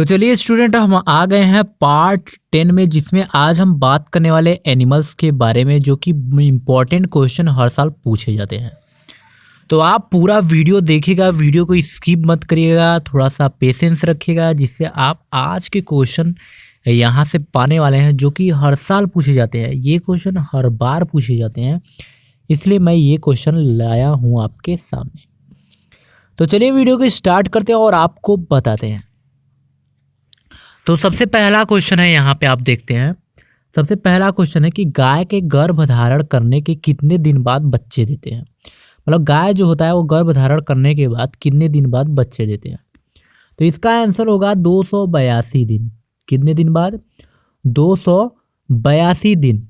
तो चलिए स्टूडेंट, हम आ गए हैं पार्ट 10 में, जिसमें आज हम बात करने वाले एनिमल्स के बारे में, जो कि इम्पोर्टेंट क्वेश्चन हर साल पूछे जाते हैं। तो आप पूरा वीडियो देखिएगा, वीडियो को स्किप मत करिएगा, थोड़ा सा पेशेंस रखिएगा, जिससे आप आज के क्वेश्चन यहाँ से पाने वाले हैं, जो कि हर साल पूछे जाते हैं। ये क्वेश्चन हर बार पूछे जाते हैं, इसलिए मैं ये क्वेश्चन लाया हूँ आपके सामने। तो चलिए वीडियो को स्टार्ट करते हैं और आपको बताते हैं। तो सबसे पहला क्वेश्चन है, यहाँ पे आप देखते हैं। सबसे पहला क्वेश्चन है कि गाय के गर्भधारण करने के कितने दिन बाद बच्चे देते हैं। मतलब गाय जो होता है वो गर्भधारण करने के बाद कितने दिन बाद बच्चे देते हैं। तो इसका आंसर होगा 282 दिन। कितने दिन बाद? 282 दिन।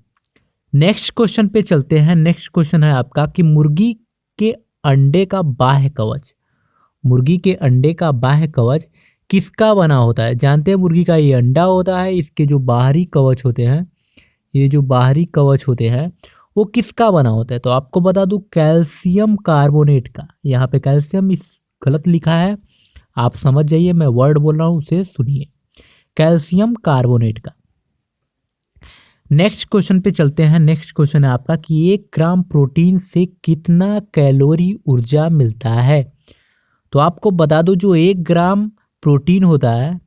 नेक्स्ट क्वेश्चन पे चलते हैं। नेक्स्ट क्वेश्चन है आपका कि मुर्गी के अंडे का बाह्य कवच, मुर्गी के अंडे का बाह्य कवच किसका बना होता है। जानते हैं मुर्गी का ये अंडा होता है, इसके जो बाहरी कवच होते हैं, ये जो बाहरी कवच होते हैं वो किसका बना होता है। तो आपको बता दूं, कैल्शियम कार्बोनेट का। यहाँ पे कैल्शियम इस गलत लिखा है, आप समझ जाइए, मैं वर्ड बोल रहा हूँ उसे सुनिए, कैल्शियम कार्बोनेट का। नेक्स्ट क्वेश्चन पे चलते हैं। नेक्स्ट क्वेश्चन है आपका कि 1 ग्राम प्रोटीन से कितना कैलोरी ऊर्जा मिलता है। तो आपको बता दो, जो 1 ग्राम प्रोटीन होता है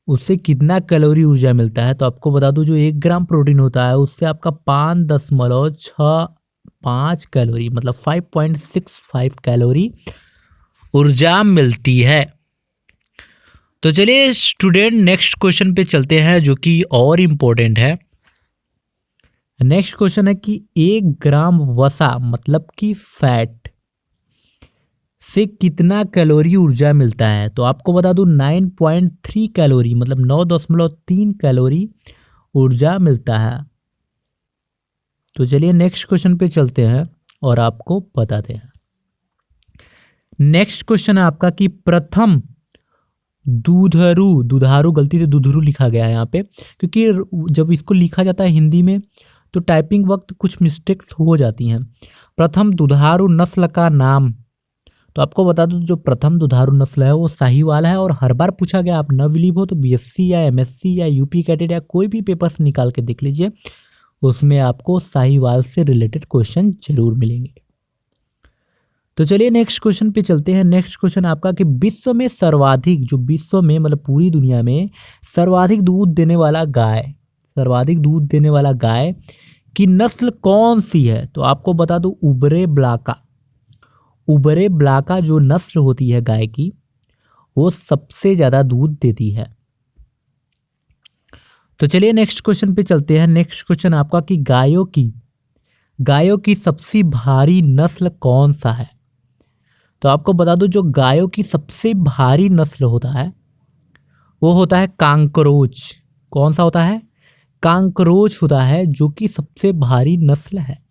उससे कितना कैलोरी ऊर्जा मिलता है। तो आपको बता दूं, जो 1 ग्राम प्रोटीन होता है उससे आपका 5.65 कैलोरी, मतलब 5.65 कैलोरी ऊर्जा मिलती है। तो चलिए स्टूडेंट, नेक्स्ट क्वेश्चन पे चलते हैं, जो कि और इम्पोर्टेंट है। नेक्स्ट क्वेश्चन है कि 1 ग्राम वसा, मतलब कि फैट, से कितना कैलोरी ऊर्जा मिलता है। तो आपको बता दूं, 9.3 कैलोरी, मतलब 9.3 कैलोरी ऊर्जा मिलता है। तो चलिए नेक्स्ट क्वेश्चन पे चलते हैं और आपको बताते हैं। नेक्स्ट क्वेश्चन है आपका कि प्रथम दुधारू, गलती से दुधारू लिखा गया है यहाँ पे, क्योंकि जब इसको लिखा जाता है हिंदी में तो टाइपिंग वक्त कुछ मिस्टेक्स हो जाती हैं। प्रथम दुधारू नस्ल का नाम। तो आपको बता दूं, जो प्रथम दुधारू नस्ल है वो साहीवाल है, और हर बार पूछा गया, आप न बिलीव हो तो बीएससी या एमएससी या यूपी कैडेट या कोई भी पेपर्स निकाल के देख लीजिए, उसमें आपको साहीवाल से रिलेटेड क्वेश्चन जरूर मिलेंगे। तो चलिए नेक्स्ट क्वेश्चन पे चलते हैं। नेक्स्ट क्वेश्चन आपका कि विश्व में सर्वाधिक, जो विश्व में मतलब पूरी दुनिया में सर्वाधिक दूध देने वाला गाय, सर्वाधिक दूध देने वाला गाय की नस्ल कौन सी है। तो आपको बता दूं, उबरे ब्लाका। उबरे ब्लाका जो नस्ल होती है गाय की, वो सबसे ज्यादा दूध देती है। तो चलिए नेक्स्ट क्वेश्चन पे चलते हैं। नेक्स्ट क्वेश्चन आपका कि गायों की सबसे भारी नस्ल कौन सा है। तो आपको बता दूं, जो गायों की सबसे भारी नस्ल होता है वो होता है कांकरोच। कौन सा होता है? कांकरोच होता है, जो कि सबसे भारी नस्ल है।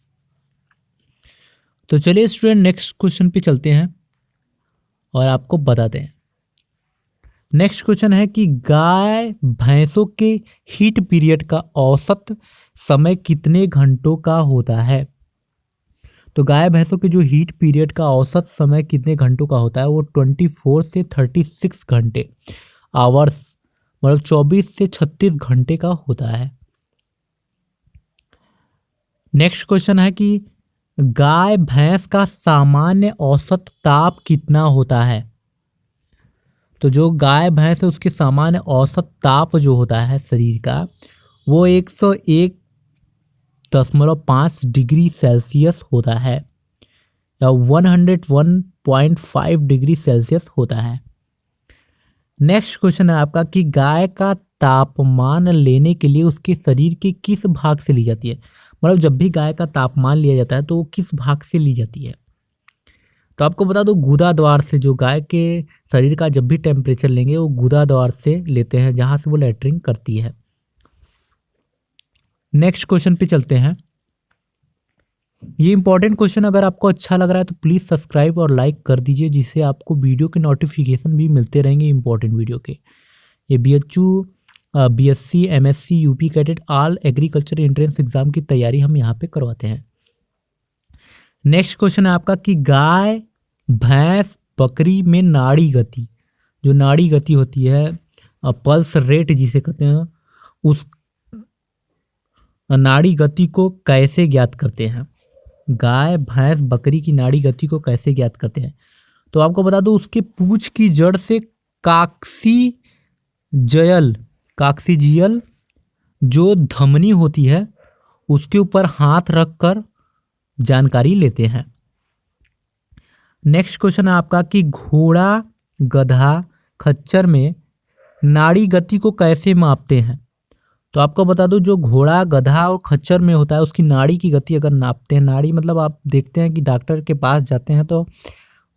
तो चलिए स्टूडेंट, नेक्स्ट क्वेश्चन पे चलते हैं और आपको बताते हैं। नेक्स्ट क्वेश्चन है कि गाय भैंसों के हीट पीरियड का औसत समय कितने घंटों का होता है। तो गाय भैंसों के जो हीट पीरियड का औसत समय कितने घंटों का होता है, वो 24 से 36 घंटे, आवर्स, मतलब 24 से 36 घंटे का होता है। नेक्स्ट क्वेश्चन है कि गाय भैंस का सामान्य औसत ताप कितना होता है। तो जो गाय भैंस है उसके सामान्य औसत ताप जो होता है शरीर का, वो 101.5 डिग्री सेल्सियस होता है, या 101.5 डिग्री सेल्सियस होता है। नेक्स्ट क्वेश्चन है आपका कि गाय का तापमान लेने के लिए उसके शरीर के किस भाग से ली जाती है। मतलब जब भी गाय का तापमान लिया जाता है तो वो किस भाग से ली जाती है। तो आपको बता दो, गुदा द्वार से। जो गाय के शरीर का जब भी टेम्परेचर लेंगे वो गुदा द्वार से लेते हैं, जहां से वो लैट्रिन करती है। नेक्स्ट क्वेश्चन पे चलते हैं। ये इंपॉर्टेंट क्वेश्चन, अगर आपको अच्छा लग रहा है तो प्लीज़ सब्सक्राइब और लाइक कर दीजिए, जिससे आपको वीडियो के नोटिफिकेशन भी मिलते रहेंगे इंपॉर्टेंट वीडियो के। ये BHU, BSc, MSc, UP cadet, all agriculture entrance exam की तैयारी हम यहाँ पे करवाते हैं। नेक्स्ट क्वेश्चन है आपका कि गाय, भैंस, बकरी में नाड़ी गति, जो नाड़ी गति होती है, पल्स रेट जिसे कहते हैं, उस नाड़ी गति को कैसे ज्ञात करते हैं? गाय, भैंस, बकरी की नाड़ी गति को कैसे ज्ञात करते हैं? तो आपको बता दूं, उसके पूंछ की जड़ से काक्सीजियल जो धमनी होती है उसके ऊपर हाथ रखकर जानकारी लेते हैं। नेक्स्ट क्वेश्चन है आपका कि घोड़ा, गधा, खच्चर में नाड़ी गति को कैसे मापते हैं? तो आपको बता दूं, जो घोड़ा, गधा और खच्चर में होता है उसकी नाड़ी की गति अगर नापते हैं, नाड़ी मतलब आप देखते हैं कि डॉक्टर के पास जाते हैं तो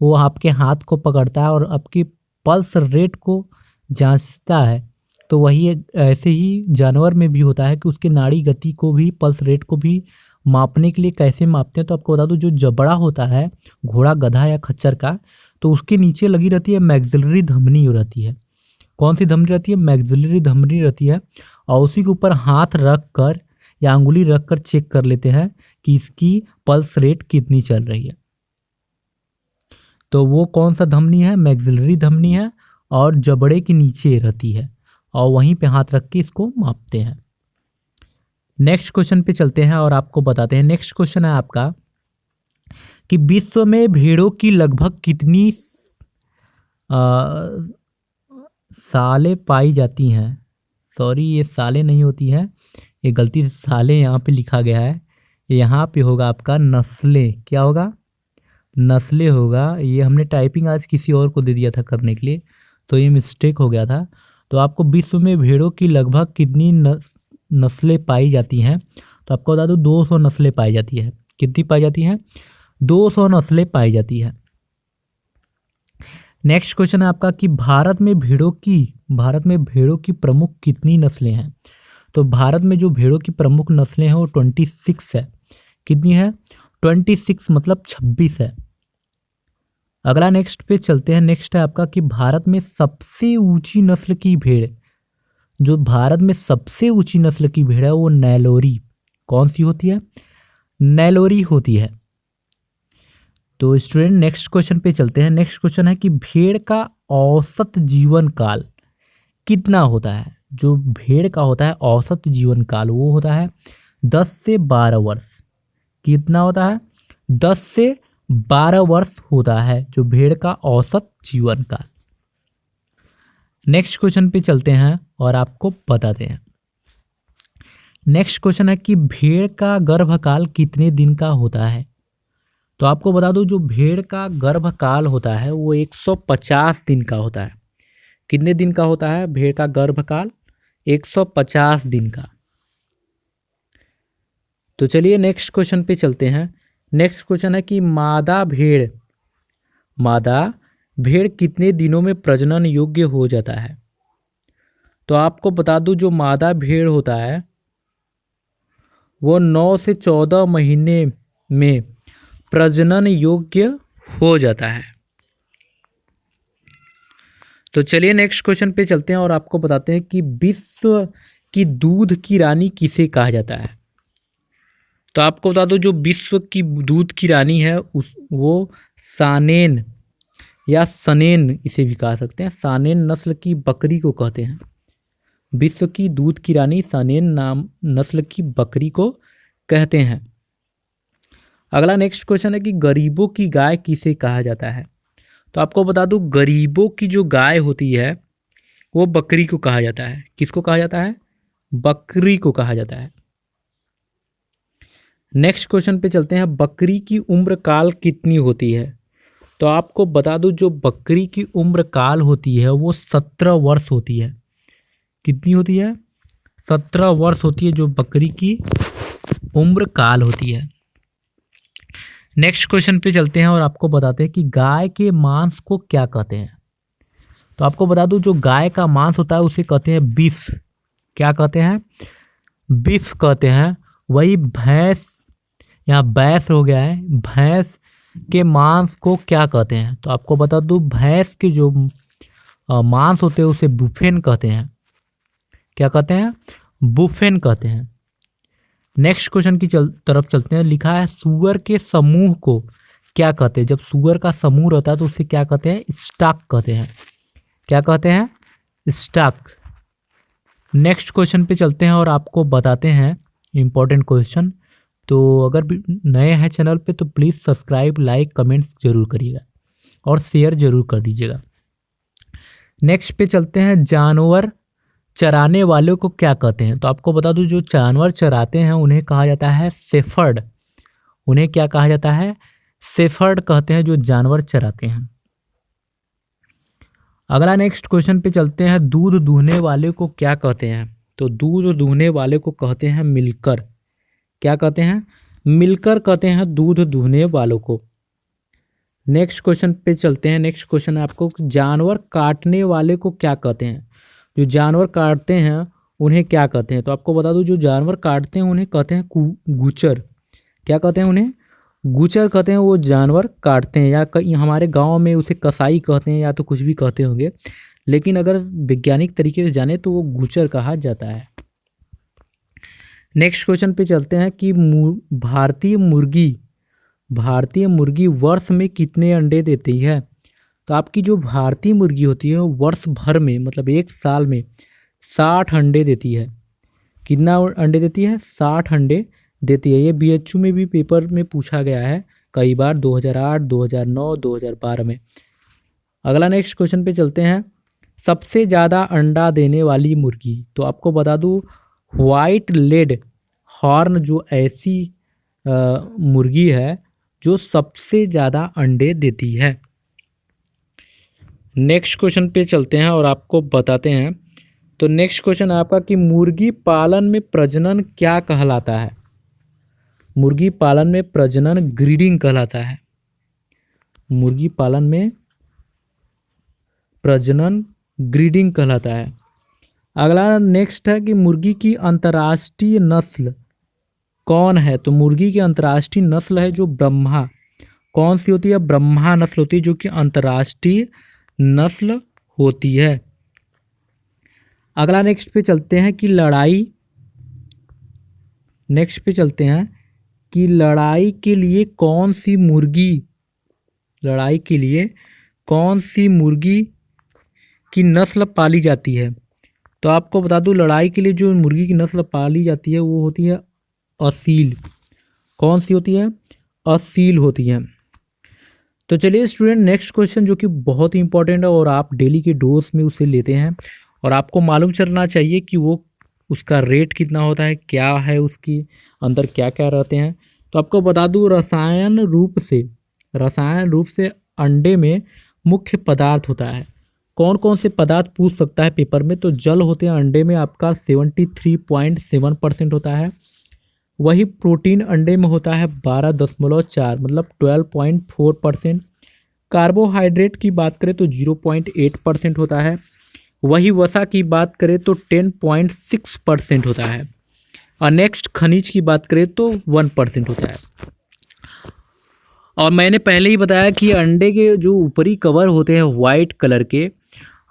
वो आपके हाथ को पकड़ता है और आपकी पल्स रेट को जांचता है, तो वही ऐसे ही जानवर में भी होता है कि उसके नाड़ी गति को भी, पल्स रेट को भी मापने के लिए कैसे मापते हैं? तो आपको बता दूं, जो जबड़ा होता है घोड़ा, गधा या खच्चर का, तो उसके नीचे लगी रहती है मैक्सिलरी धमनी रहती है। कौन सी धमनी रहती है? मैक्सिलरी धमनी रहती है, और उसी के ऊपर हाथ रख कर या अंगुली रख कर चेक कर लेते हैं कि इसकी पल्स रेट कितनी चल रही है। तो वो कौन सा धमनी है? मैक्सिलरी धमनी है, और जबड़े के नीचे रहती है, और वहीं पे हाथ रख के इसको मापते हैं। नेक्स्ट क्वेश्चन पे चलते हैं और आपको बताते हैं। नेक्स्ट क्वेश्चन है आपका कि विश्व में भेड़ों की लगभग कितनी सालें पाई जाती हैं? सॉरी, ये सालें नहीं होती हैं, ये गलती से सालें यहाँ पे लिखा गया है, यहाँ पे होगा आपका नस्लें। क्या होगा? नस्लें होगा। ये हमने टाइपिंग आज किसी और को दे दिया था करने के लिए, तो ये मिस्टेक हो गया था। तो आपको विश्व में भेड़ों की लगभग कितनी नस्लें पाई जाती हैं? तो आपको बता दूं, 200 नस्लें पाई जाती है। कितनी पाई जाती हैं? 200 नस्लें पाई जाती है। नेक्स्ट क्वेश्चन है आपका कि भारत में भेड़ों की प्रमुख कितनी नस्लें हैं? तो भारत में जो भेड़ों की प्रमुख नस्लें हैं वो 26 है। कितनी है? 26 मतलब 26 है। अगला नेक्स्ट पे चलते हैं। नेक्स्ट है आपका कि भारत में सबसे ऊंची नस्ल की भेड़, जो भारत में सबसे ऊंची नस्ल की भेड़ है वो नेलोरी। कौन सी होती है? नेलोरी होती है। तो स्टूडेंट नेक्स्ट क्वेश्चन पे चलते हैं। नेक्स्ट क्वेश्चन है कि भेड़ का औसत जीवन काल कितना होता है? जो भेड़ का होता है औसत जीवन काल वो होता है 10 से 12 वर्ष। कितना होता है? 10 से 12 वर्ष होता है जो भेड़ का औसत जीवन काल। नेक्स्ट क्वेश्चन पे चलते हैं और आपको बताते हैं। नेक्स्ट क्वेश्चन है कि भेड़ का गर्भकाल कितने दिन का होता है? तो आपको बता दूं, जो भेड़ का गर्भकाल होता है वो 150 दिन का होता है। कितने दिन का होता है भेड़ का गर्भकाल? 150 दिन का। तो चलिए नेक्स्ट क्वेश्चन पे चलते हैं। नेक्स्ट क्वेश्चन है कि मादा भेड़ कितने दिनों में प्रजनन योग्य हो जाता है? तो आपको बता दूं, जो मादा भेड़ होता है वो 9 से 14 महीने में प्रजनन योग्य हो जाता है। तो चलिए नेक्स्ट क्वेश्चन पे चलते हैं और आपको बताते हैं कि विश्व की दूध की रानी किसे कहा जाता है? तो आपको बता दो, जो विश्व की दूध की रानी है वो सानेन या सनेन इसे भी कह सकते हैं, सानेन नस्ल की बकरी को कहते हैं। विश्व की दूध की रानी सानेन नाम नस्ल की बकरी को कहते हैं। अगला नेक्स्ट क्वेश्चन है कि गरीबों की गाय किसे कहा जाता है? तो आपको बता दूं, गरीबों की जो गाय होती है वो बकरी को कहा जाता है। किसको कहा जाता है? बकरी को कहा जाता है। नेक्स्ट क्वेश्चन पे चलते हैं। बकरी की उम्र काल कितनी होती है? तो आपको बता दूं, जो बकरी की उम्र काल होती है वो 17 वर्ष होती है। कितनी होती है? 17 वर्ष होती है जो बकरी की उम्र काल होती है। नेक्स्ट क्वेश्चन पे चलते हैं और आपको बताते हैं कि गाय के मांस को क्या कहते हैं? तो आपको बता दूं, जो गाय का मांस होता है उसे कहते हैं बीफ। क्या कहते हैं? बीफ कहते हैं। वही भैंस, यहाँ भैंस हो गया है, भैंस के मांस को क्या कहते हैं? तो आपको बता दूं, भैंस के जो मांस होते हैं उसे बुफेन कहते हैं। क्या कहते हैं? बुफेन कहते हैं। नेक्स्ट क्वेश्चन की तरफ चलते हैं। लिखा है सूअर के समूह को क्या कहते हैं? जब सूअर का समूह रहता है तो उसे क्या कहते हैं? स्टॉक कहते हैं। क्या कहते हैं? स्टॉक। नेक्स्ट क्वेश्चन पे चलते हैं और आपको बताते हैं इम्पोर्टेंट क्वेश्चन। तो अगर भी नए हैं चैनल पे तो प्लीज़ सब्सक्राइब, लाइक, कमेंट्स जरूर करिएगा और शेयर जरूर कर दीजिएगा। नेक्स्ट पे चलते हैं, जानवर चराने वालों को क्या कहते हैं? तो आपको बता दूं, जो जानवर चराते हैं उन्हें कहा जाता है शेफर्ड। उन्हें क्या कहा जाता है? शेफर्ड कहते हैं जो जानवर चराते हैं। अगला नेक्स्ट क्वेश्चन पे चलते हैं, दूध दूहने वाले को क्या कहते हैं? तो दूध दूहने वाले को कहते हैं मिलकर। क्या कहते हैं? मिलकर कहते हैं दूध दूहने वालों को। नेक्स्ट क्वेश्चन पे चलते हैं। नेक्स्ट क्वेश्चन है आपको, जानवर काटने वाले को क्या कहते हैं? जो जानवर काटते हैं उन्हें क्या कहते हैं? तो आपको बता दूं, जो जानवर काटते हैं उन्हें कहते हैं गुचर। क्या कहते हैं? उन्हें गुचर कहते हैं। वो जानवर काटते हैं, या कहीं हमारे गांव में उसे कसाई कहते हैं या तो कुछ भी कहते होंगे, लेकिन अगर वैज्ञानिक तरीके से जाने तो वो गुचर कहा जाता है। नेक्स्ट क्वेश्चन पे चलते हैं कि भारतीय मुर्गी वर्ष में कितने अंडे देती है? तो आपकी जो भारतीय मुर्गी होती है वो वर्ष भर में, मतलब एक साल में 60 अंडे देती है। कितना अंडे देती है? 60 अंडे देती है। ये BHU में भी पेपर में पूछा गया है कई बार, 2008, 2009, 2012 में। अगला नेक्स्ट क्वेश्चन पे चलते हैं, सबसे ज़्यादा अंडा देने वाली मुर्गी। तो आपको बता दूं, वाइट लेड हॉर्न जो ऐसी मुर्गी है जो सबसे ज़्यादा अंडे देती है। नेक्स्ट क्वेश्चन पे चलते हैं और आपको बताते हैं। तो नेक्स्ट क्वेश्चन आपका कि मुर्गी पालन में प्रजनन क्या कहलाता है? मुर्गी पालन में प्रजनन ग्रीडिंग कहलाता है। मुर्गी पालन में प्रजनन ग्रीडिंग कहलाता है। अगला नेक्स्ट है कि मुर्गी की अंतर्राष्ट्रीय नस्ल कौन है? तो मुर्गी की अंतर्राष्ट्रीय नस्ल है जो ब्रह्मा। कौन सी होती है? ब्रह्मा नस्ल होती है, जो कि अंतर्राष्ट्रीय नस्ल होती है। अगला नेक्स्ट पे चलते हैं कि लड़ाई के लिए कौन सी मुर्गी की नस्ल पाली जाती है? तो आपको बता दूं, लड़ाई के लिए जो मुर्गी की नस्ल पाली जाती है वो होती है असील। कौन सी होती है? असील होती है। तो चलिए स्टूडेंट, नेक्स्ट क्वेश्चन जो कि बहुत ही इंपॉर्टेंट है और आप डेली के डोज में उसे लेते हैं और आपको मालूम चलना चाहिए कि वो उसका रेट कितना होता है, क्या है उसकी अंदर क्या क्या रहते हैं। तो आपको बता दूं, रसायन रूप से अंडे में मुख्य पदार्थ होता है। कौन कौन से पदार्थ पूछ सकता है पेपर में? तो जल होते हैं अंडे में, आपका 73.7% होता है। वही प्रोटीन अंडे में होता है 12.4, मतलब 12.4%। कार्बोहाइड्रेट की बात करें तो 0.8% होता है। वही वसा की बात करें तो 10.6% होता है। और नेक्स्ट खनिज की बात करें तो 1% होता है। और मैंने पहले ही बताया कि अंडे के जो ऊपरी कवर होते हैं वाइट कलर के,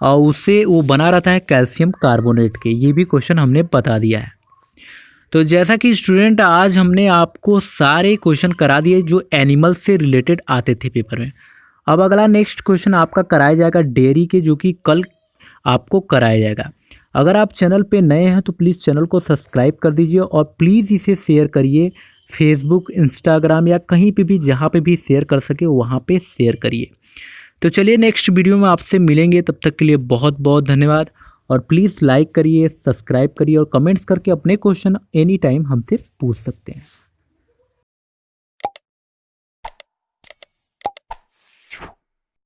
और उससे वो बना रहता है कैल्शियम कार्बोनेट के। ये भी क्वेश्चन हमने बता दिया है। तो जैसा कि स्टूडेंट आज हमने आपको सारे क्वेश्चन करा दिए जो एनिमल से रिलेटेड आते थे पेपर में। अब अगला नेक्स्ट क्वेश्चन आपका कराया जाएगा डेयरी के, जो कि कल आपको कराया जाएगा। अगर आप चैनल पे नए हैं तो प्लीज़ चैनल को सब्सक्राइब कर दीजिए और प्लीज़ इसे शेयर करिए। फेसबुक, इंस्टाग्राम या कहीं पे भी जहाँ पे भी शेयर कर सके वहाँ पे शेयर करिए। तो चलिए नेक्स्ट वीडियो में आपसे मिलेंगे, तब तक के लिए बहुत बहुत धन्यवाद। और प्लीज़ लाइक करिए, सब्सक्राइब करिए और कमेंट्स करके अपने क्वेश्चन एनी टाइम हमसे पूछ सकते हैं।